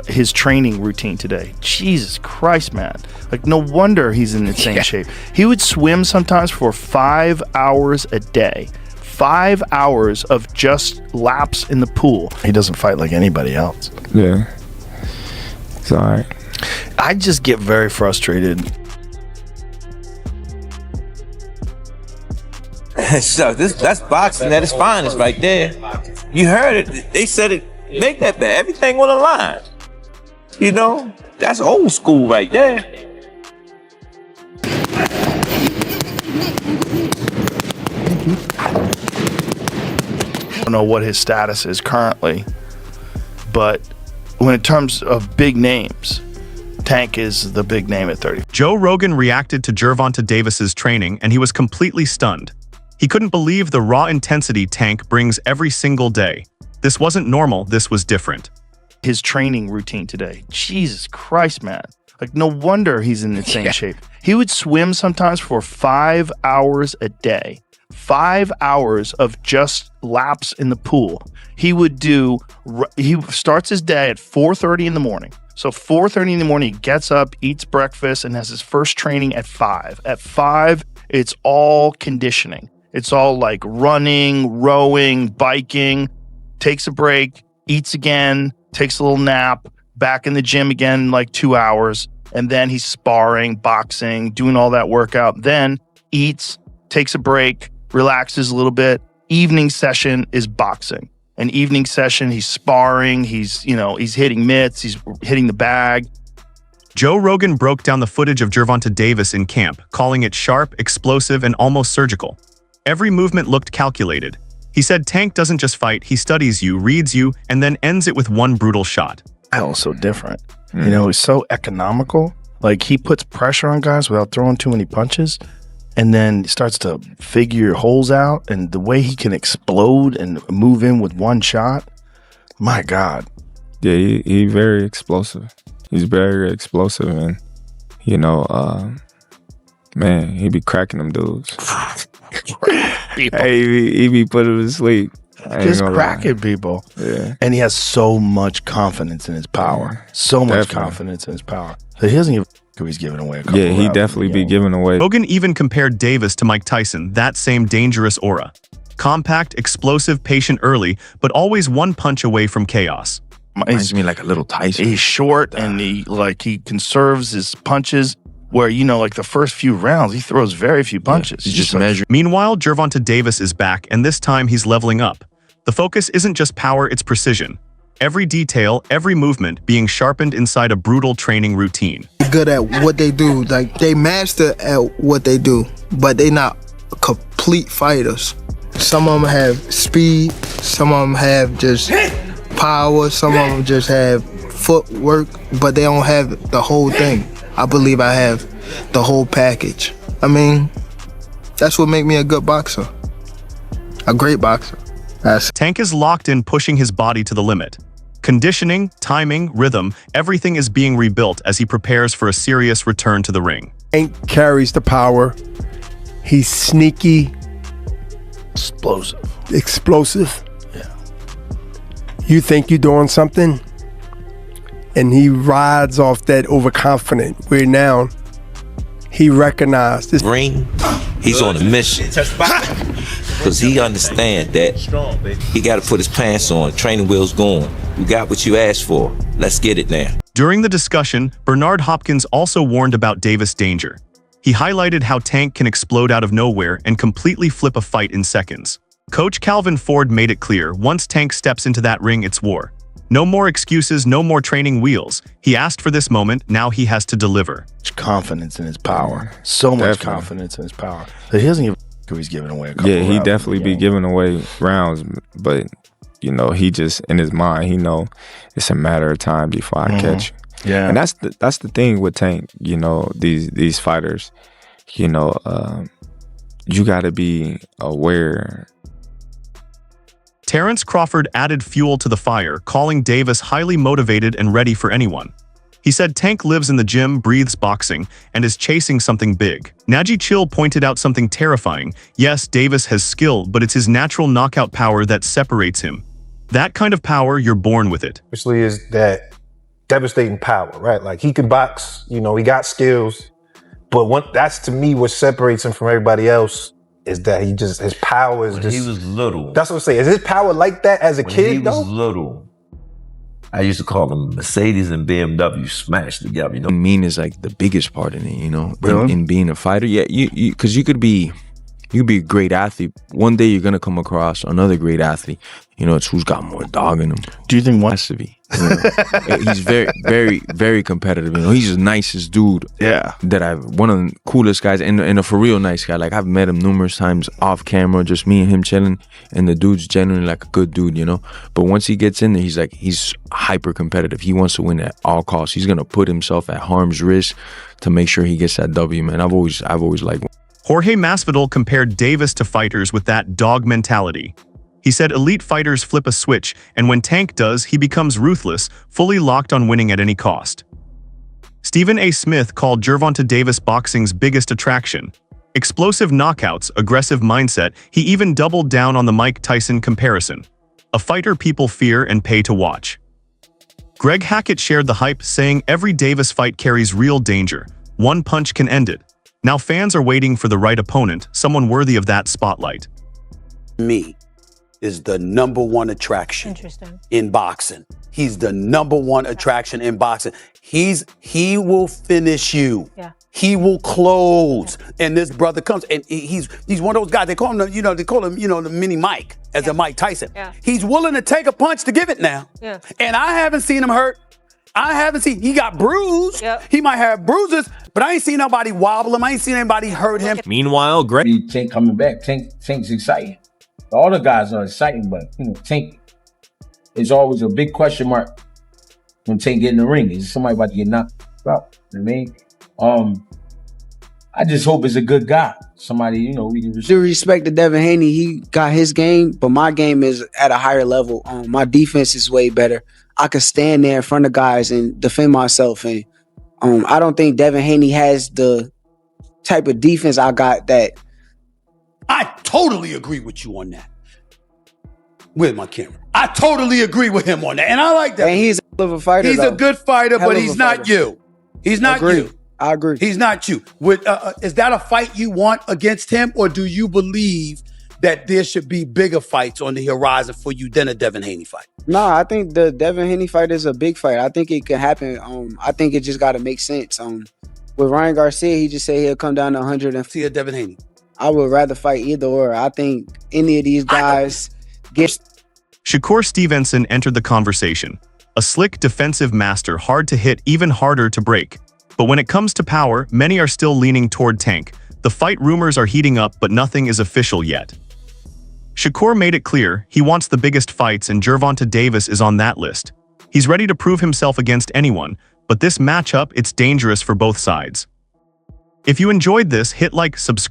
his training routine today. Jesus Christ, man. Like, no wonder he's in insane shape. He would swim sometimes for 5 hours a day. 5 hours of just laps in the pool. He doesn't fight like anybody else. Yeah. It's all right. I just get very frustrated. So that's boxing at its finest right there. You heard it. They said it. Make that bad. Everything on the line. You know, that's old school right there. I don't know what his status is currently, but when in terms of big names, Tank is the big name at 30. Joe Rogan reacted to Gervonta Davis's training, and he was completely stunned. He couldn't believe the raw intensity Tank brings every single day. This wasn't normal, this was different. His training routine today. Jesus Christ, man. Like, no wonder he's in insane shape. He would swim sometimes for 5 hours a day. 5 hours of just laps in the pool. He starts his day at 4:30 in the morning. So 4:30 in the morning, he gets up, eats breakfast, and has his first training at 5. At 5, it's all conditioning. It's all like running, rowing, biking, takes a break, eats again, takes a little nap, back in the gym again, like 2 hours. And then he's sparring, boxing, doing all that workout. Then eats, takes a break, relaxes a little bit. Evening session is boxing. An evening session, he's sparring, he's hitting mitts, he's hitting the bag. Joe Rogan broke down the footage of Gervonta Davis in camp, calling it sharp, explosive, and almost surgical. Every movement looked calculated. He said Tank doesn't just fight, he studies you, reads you, and then ends it with one brutal shot. Also different. You know, he's so economical. Like, he puts pressure on guys without throwing too many punches, and then starts to figure holes out, and the way he can explode and move in with one shot, my God. Yeah, he very explosive. He's very explosive, and man, he be cracking them dudes. Hey, he be putting them to sleep. Just cracking people. Yeah. And he has so much confidence in his power. So much confidence in his power. So he doesn't give a he's giving away a couple. Yeah, he definitely be giving away. Rogan even compared Davis to Mike Tyson, that same dangerous aura. Compact, explosive, patient early, but always one punch away from chaos. Reminds me like a little Tyson. He's short and he conserves his punches where, like the first few rounds, he throws very few punches. He's just measuring. Meanwhile, Gervonta Davis is back, and this time he's leveling up. The focus isn't just power, it's precision. Every detail, every movement being sharpened inside a brutal training routine. Good at what they do, like they master at what they do, but they not complete fighters. Some of them have speed, some of them have just power, some of them just have footwork, but they don't have the whole thing. I believe I have the whole package. I mean, that's what makes me a good boxer, a great boxer. Tank is locked in, pushing his body to the limit. Conditioning, timing, rhythm, everything is being rebuilt as he prepares for a serious return to the ring. Tank carries the power. He's sneaky. Explosive. Yeah. You think you're doing something, and he rides off that overconfident. Where now he recognized this Ring, he's on a mission. Because he understands that he got to put his pants on, training wheels going. You got what you asked for. Let's get it now. During the discussion, Bernard Hopkins also warned about Davis' danger. He highlighted how Tank can explode out of nowhere and completely flip a fight in seconds. Coach Calvin Ford made it clear, once Tank steps into that ring, it's war. No more excuses, no more training wheels. He asked for this moment, now he has to deliver. Confidence in his power. So much confidence in his power. So he doesn't give a he's giving away a couple. Yeah, he definitely be giving away rounds, but he just in his mind, he know it's a matter of time before I catch you. Yeah, and that's the thing with Tank. These fighters, you got to be aware. Terrence Crawford added fuel to the fire, calling Davis highly motivated and ready for anyone. He said Tank lives in the gym, breathes boxing, and is chasing something big. Naji Chill pointed out something terrifying. Yes, Davis has skill, but it's his natural knockout power that separates him. That kind of power, you're born with it. Especially is that devastating power, right? Like he can box, you know, he got skills, but that's to me what separates him from everybody else is that his power is When he was little. That's what I'm saying. Is his power like that as a kid? When he was little, I used to call them Mercedes and BMW smashed together. You know, Mean is like the biggest part in it, you know, Really? in being a fighter. Yeah, because you could be a great athlete. One day you're gonna come across another great athlete. You know, it's who's got more dog in him. Do you think one? Has to be. You know? He's very, very, very competitive. You know, he's the nicest dude. Yeah. One of the coolest guys, and a for real nice guy. Like I've met him numerous times off camera, just me and him chilling, and the dude's genuinely like a good dude, you know. But once he gets in there, he's hyper competitive. He wants to win at all costs. He's gonna put himself at harm's risk to make sure he gets that W, man. I've always liked. Jorge Masvidal compared Davis to fighters with that dog mentality. He said elite fighters flip a switch, and when Tank does, he becomes ruthless, fully locked on winning at any cost. Stephen A. Smith called Gervonta Davis boxing's biggest attraction. Explosive knockouts, aggressive mindset, he even doubled down on the Mike Tyson comparison. A fighter people fear and pay to watch. Greg Hackett shared the hype, saying every Davis fight carries real danger. One punch can end it. Now fans are waiting for the right opponent, someone worthy of that spotlight. Me is the #1 attraction in boxing. He's the #1 attraction in boxing. He will finish you. Yeah. He will close. And this brother comes, and he's one of those guys. They call him the mini Mike, as a Mike Tyson. Yeah. He's willing to take a punch to give it now. Yeah. And I haven't seen him hurt. He got bruised. Yep. He might have bruises, but I ain't seen nobody wobble him. I ain't seen anybody hurt him. Meanwhile, Tank coming back. Tank's exciting. All the guys are exciting, but Tank is always a big question mark when Tank get in the ring. Is somebody about to get knocked out? You know what I mean? I just hope it's a good guy. Somebody, we can Due respect to Devin Haney, he got his game, but my game is at a higher level. My defense is way better. I could stand there in front of guys and defend myself. And I don't think Devin Haney has the type of defense I got that. I totally agree with you on that. Where's my camera? I totally agree with him on that. And I like that. And he's a hell of a fighter. He's a good fighter, but he's not you. He's not you. I agree. He's not you. Is that a fight you want against him, or do you believe that there should be bigger fights on the horizon for you than a Devin Haney fight? No, I think the Devin Haney fight is a big fight. I think it can happen. I think it just got to make sense. With Ryan Garcia, he just said he'll come down to 100 and see a Devin Haney. I would rather fight either or. I think any of these guys get. Shakur Stevenson entered the conversation. A slick defensive master, hard to hit, even harder to break. But when it comes to power, many are still leaning toward Tank. The fight rumors are heating up, but nothing is official yet. Shakur made it clear he wants the biggest fights, and Gervonta Davis is on that list. He's ready to prove himself against anyone, but this matchup, it's dangerous for both sides. If you enjoyed this, hit like, subscribe.